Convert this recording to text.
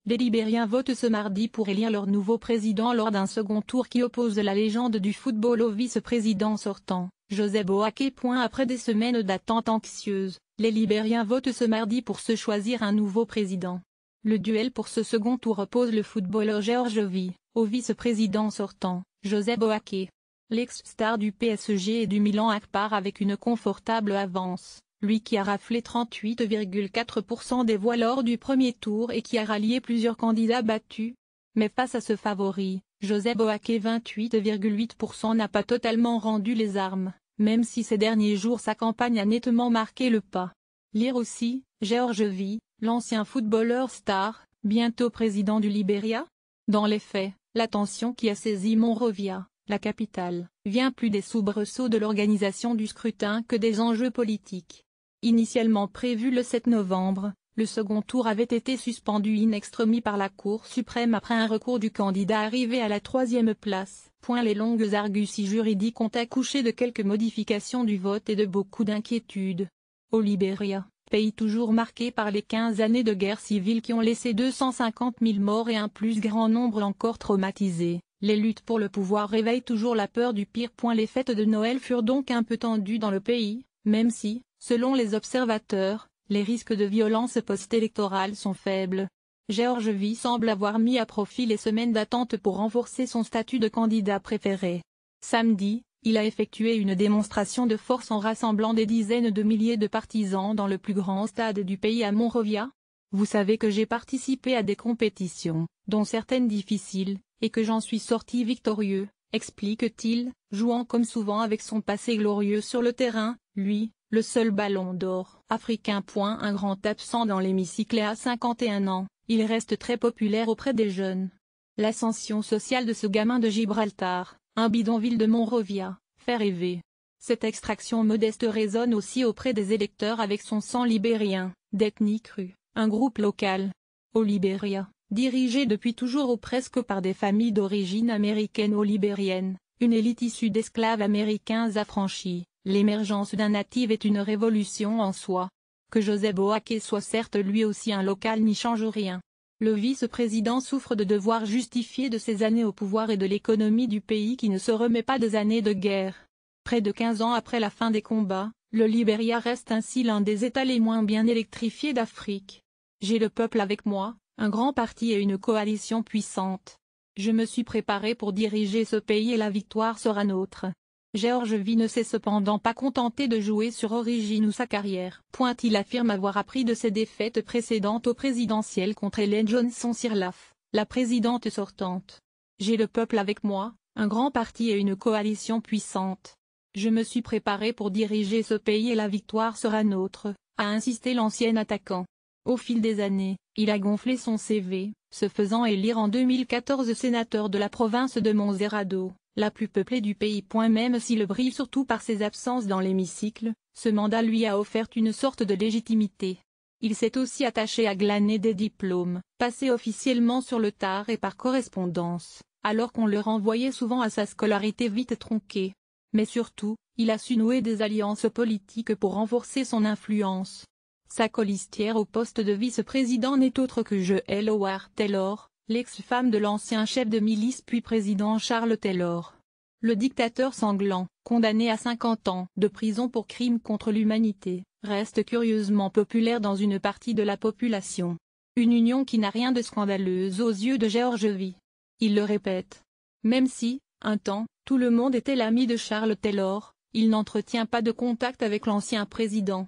Les Libériens votent ce mardi pour élire leur nouveau président lors d'un second tour qui oppose la légende du football au vice-président sortant, Joseph Boaké. Après des semaines d'attente anxieuse, les Libériens votent ce mardi pour se choisir un nouveau président. Le duel pour ce second tour oppose le footballeur Georges Weah au vice-président sortant, Joseph Boaké. L'ex-star du PSG et du Milan part avec une confortable avance, lui qui a raflé 38,4% des voix lors du premier tour et qui a rallié plusieurs candidats battus. Mais face à ce favori, Joseph Boaké 28,8% n'a pas totalement rendu les armes, même si ces derniers jours sa campagne a nettement marqué le pas. Lire aussi, Georges Weah, l'ancien footballeur star, bientôt président du Libéria. Dans les faits, l'attention qui a saisi Monrovia, la capitale, vient plus des soubresauts de l'organisation du scrutin que des enjeux politiques. Initialement prévu le 7 novembre, le second tour avait été suspendu in extremis par la Cour suprême après un recours du candidat arrivé à la troisième place. Les longues arguties juridiques ont accouché de quelques modifications du vote et de beaucoup d'inquiétudes. Au Libéria, pays toujours marqué par les 15 années de guerre civile qui ont laissé 250 000 morts et un plus grand nombre encore traumatisés, les luttes pour le pouvoir réveillent toujours la peur du pire. Les fêtes de Noël furent donc un peu tendues dans le pays, même si, selon les observateurs, les risques de violence post-électorale sont faibles. Georges Weah semble avoir mis à profit les semaines d'attente pour renforcer son statut de candidat préféré. Samedi, il a effectué une démonstration de force en rassemblant des dizaines de milliers de partisans dans le plus grand stade du pays à Monrovia. Vous savez que j'ai participé à des compétitions, dont certaines difficiles, et que j'en suis sorti victorieux, explique-t-il, jouant comme souvent avec son passé glorieux sur le terrain, lui, le seul ballon d'or africain. Un grand absent dans l'hémicycle et à 51 ans, il reste très populaire auprès des jeunes. L'ascension sociale de ce gamin de Gibraltar, un bidonville de Monrovia, fait rêver. Cette extraction modeste résonne aussi auprès des électeurs avec son sang libérien, d'ethnie crue, un groupe local. Au Libéria, dirigé depuis toujours ou presque par des familles d'origine américaine ou libérienne, une élite issue d'esclaves américains affranchis, l'émergence d'un natif est une révolution en soi. Que Joseph Boaké soit certes lui aussi un local n'y change rien. Le vice-président souffre de devoir justifier de ses années au pouvoir et de l'économie du pays qui ne se remet pas des années de guerre. Près de 15 ans après la fin des combats, le Libéria reste ainsi l'un des États les moins bien électrifiés d'Afrique. J'ai le peuple avec moi, un grand parti et une coalition puissante. Je me suis préparé pour diriger ce pays et la victoire sera nôtre. Georges Weah ne s'est cependant pas contenté de jouer sur origine ou sa carrière. Il affirme avoir appris de ses défaites précédentes aux présidentielles contre Ellen Johnson Sirleaf, la présidente sortante. J'ai le peuple avec moi, un grand parti et une coalition puissante. Je me suis préparé pour diriger ce pays et la victoire sera nôtre, a insisté l'ancien attaquant. Au fil des années, il a gonflé son CV, se faisant élire en 2014 sénateur de la province de Monserrado, la plus peuplée du pays. Même s'il brille surtout par ses absences dans l'hémicycle, ce mandat lui a offert une sorte de légitimité. Il s'est aussi attaché à glaner des diplômes, passés officiellement sur le tard et par correspondance, alors qu'on le renvoyait souvent à sa scolarité vite tronquée. Mais surtout, il a su nouer des alliances politiques pour renforcer son influence. Sa colistière au poste de vice-président n'est autre que Joël Howard Taylor, l'ex-femme de l'ancien chef de milice puis président Charles Taylor. Le dictateur sanglant, condamné à 50 ans de prison pour crimes contre l'humanité, reste curieusement populaire dans une partie de la population. Une union qui n'a rien de scandaleuse aux yeux de Georges Weah. Il le répète. Même si, un temps, tout le monde était l'ami de Charles Taylor, il n'entretient pas de contact avec l'ancien président.